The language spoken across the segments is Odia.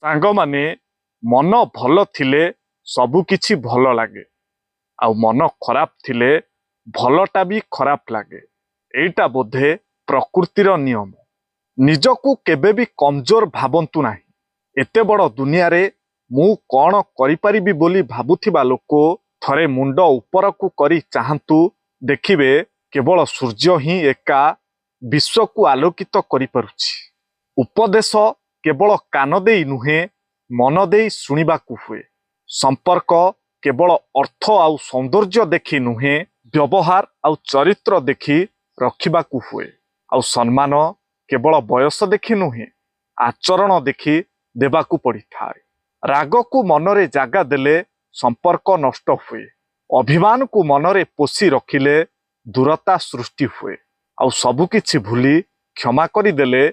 ସାଙ୍ଗମାନେ ମନ ଭଲ ଥିଲେ ସବୁ କିଛି ଭଲ ଲାଗେ, ଆଉ ମନ ଖରାପ ଥିଲେ ଭଲଟା ବି ଖରାପ ଲାଗେ। ଏଇଟା ବୋଧେ ପ୍ରକୃତିର ନିୟମ। ନିଜକୁ କେବେ ବି କମଜୋର ଭାବନ୍ତୁ ନାହିଁ। ଏତେ ବଡ଼ ଦୁନିଆରେ ମୁଁ କ'ଣ କରିପାରିବି ବୋଲି ଭାବୁଥିବା ଲୋକ ଥରେ ମୁଣ୍ଡ ଉପରକୁ କରି ଚାହାନ୍ତୁ, ଦେଖିବେ କେବଳ ସୂର୍ଯ୍ୟ ହିଁ ଏକା ବିଶ୍ୱକୁ ଆଲୋକିତ କରିପାରୁଛି। ଉପଦେଶ କେବଳ କାନ ଦେଇ ନୁହେଁ, ମନ ଦେଇ ଶୁଣିବାକୁ ହୁଏ। ସମ୍ପର୍କ କେବଳ ଅର୍ଥ ଆଉ ସୌନ୍ଦର୍ଯ୍ୟ ଦେଖି ନୁହେଁ, ବ୍ୟବହାର ଆଉ ଚରିତ୍ର ଦେଖି ରଖିବାକୁ ହୁଏ। ଆଉ ସମ୍ମାନ କେବଳ ବୟସ ଦେଖି ନୁହେଁ, ଆଚରଣ ଦେଖି ଦେବାକୁ ପଡ଼ିଥାଏ। ରାଗକୁ ମନରେ ଜାଗା ଦେଲେ ସମ୍ପର୍କ ନଷ୍ଟ ହୁଏ। ଅଭିମାନକୁ ମନରେ ପୋଷି ରଖିଲେ ଦୂରତା ସୃଷ୍ଟି ହୁଏ। ଆଉ ସବୁକିଛି ଭୁଲି କ୍ଷମା କରିଦେଲେ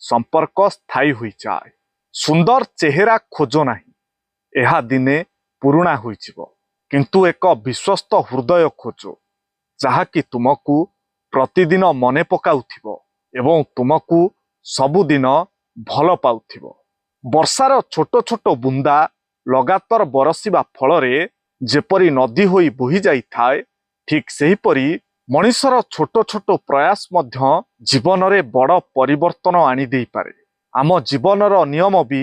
ସମ୍ପର୍କ ସ୍ଥାୟୀ ହୋଇଯାଏ। ସୁନ୍ଦର ଚେହେରା ଖୋଜ ନାହିଁ, ଏହା ଦିନେ ପୁରୁଣା ହୋଇଯିବ। କିନ୍ତୁ ଏକ ବିଶ୍ୱସ୍ତ ହୃଦୟ ଖୋଜ, ଯାହାକି ତୁମକୁ ପ୍ରତିଦିନ ମନେ ପକାଉଥିବ ଏବଂ ତୁମକୁ ସବୁଦିନ ଭଲ ପାଉଥିବ। ବର୍ଷାର ଛୋଟ ଛୋଟ ବୁନ୍ଦା ଲଗାତାର ବରସିବା ଫଳରେ ଯେପରି ନଦୀ ହୋଇ ବୋହି ଯାଇଥାଏ, ଠିକ୍ ସେହିପରି ମଣିଷର ଛୋଟ ଛୋଟ ପ୍ରୟାସ ମଧ୍ୟ ଜୀବନରେ ବଡ଼ ପରିବର୍ତ୍ତନ ଆଣିଦେଇପାରେ। ଆମ ଜୀବନର ନିୟମ ବି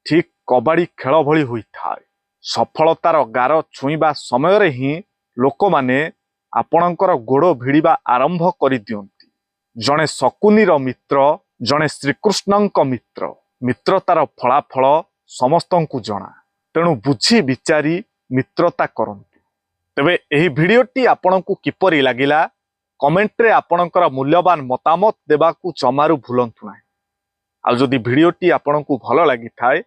ଠିକ୍ କବାଡ଼ି ଖେଳ ଭଳି ହୋଇଥାଏ। ସଫଳତାର ଗାର ଛୁଇଁବା ସମୟରେ ହିଁ ଲୋକମାନେ ଆପଣଙ୍କର ଗୋଡ଼ ଭିଡ଼ିବା ଆରମ୍ଭ କରିଦିଅନ୍ତି। ଜଣେ ଶକୁନିର ମିତ୍ର, ଜଣେ ଶ୍ରୀକୃଷ୍ଣଙ୍କ ମିତ୍ର। ମିତ୍ରତାର ଫଳାଫଳ ସମସ୍ତଙ୍କୁ ଜଣା। ତେଣୁ ବୁଝି ବିଚାରି ମିତ୍ରତା କରନ୍ତୁ। ତେବେ ଏହି ଭିଡ଼ିଓଟି ଆପଣଙ୍କୁ କିପରି ଲାଗିଲା, କମେଣ୍ଟରେ ଆପଣଙ୍କର ମୂଲ୍ୟବାନ ମତାମତ ଦେବାକୁ ଜମାରୁ ଭୁଲନ୍ତୁ ନାହିଁ। ଆଉ ଯଦି ଭିଡ଼ିଓଟି ଆପଣଙ୍କୁ ଭଲ ଲାଗିଥାଏ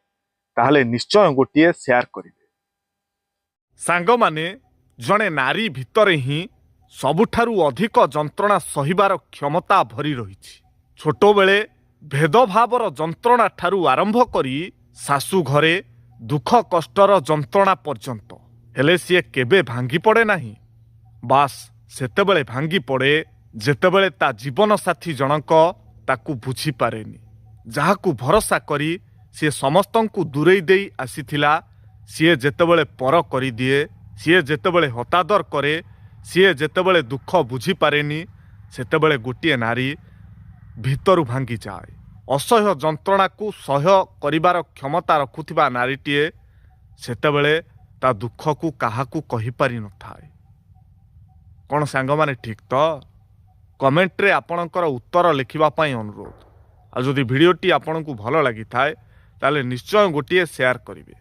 ତାହେଲେ ନିଶ୍ଚୟ ଗୋଟିଏ ସେୟାର କରିବେ। ସାଙ୍ଗମାନେ, ଜଣେ ନାରୀ ଭିତରେ ହିଁ ସବୁଠାରୁ ଅଧିକ ଯନ୍ତ୍ରଣା ସହିବାର କ୍ଷମତା ଭରି ରହିଛି। ଛୋଟବେଳେ ଭେଦଭାବର ଯନ୍ତ୍ରଣା ଠାରୁ ଆରମ୍ଭ କରି ଶାଶୁ ଘରେ ଦୁଃଖ କଷ୍ଟର ଯନ୍ତ୍ରଣା ପର୍ଯ୍ୟନ୍ତ। ହେଲେ ସିଏ କେବେ ଭାଙ୍ଗି ପଡ଼େ ନାହିଁ। ବାସ୍ ସେତେବେଳେ ଭାଙ୍ଗି ପଡ଼େ ଯେତେବେଳେ ତା ଜୀବନସାଥୀ ଜଣକ ତାକୁ ବୁଝିପାରେନି। ଯାହାକୁ ଭରସା କରି ସିଏ ସମସ୍ତଙ୍କୁ ଦୂରେଇ ଦେଇ ଆସିଥିଲା, ସିଏ ଯେତେବେଳେ ପର କରିଦିଏ, ସିଏ ଯେତେବେଳେ ହତାଦର କରେ, ସିଏ ଯେତେବେଳେ ଦୁଃଖ ବୁଝିପାରେନି, ସେତେବେଳେ ଗୋଟିଏ ନାରୀ ଭିତରୁ ଭାଙ୍ଗିଯାଏ। ଅସହ୍ୟ ଯନ୍ତ୍ରଣାକୁ ସହ୍ୟ କରିବାର କ୍ଷମତା ରଖୁଥିବା ନାରୀଟିଏ ସେତେବେଳେ ତା ଦୁଃଖକୁ କାହାକୁ କହିପାରିନଥାଏ। କ'ଣ ସାଙ୍ଗମାନେ ଠିକ୍ ତ? କମେଣ୍ଟରେ ଆପଣଙ୍କର ଉତ୍ତର ଲେଖିବା ପାଇଁ ଅନୁରୋଧ। ଆଉ ଯଦି ଭିଡ଼ିଓଟି ଆପଣଙ୍କୁ ଭଲ ଲାଗିଥାଏ ତାହେଲେ ନିଶ୍ଚୟ ଗୋଟିଏ ସେୟାର କରିବେ।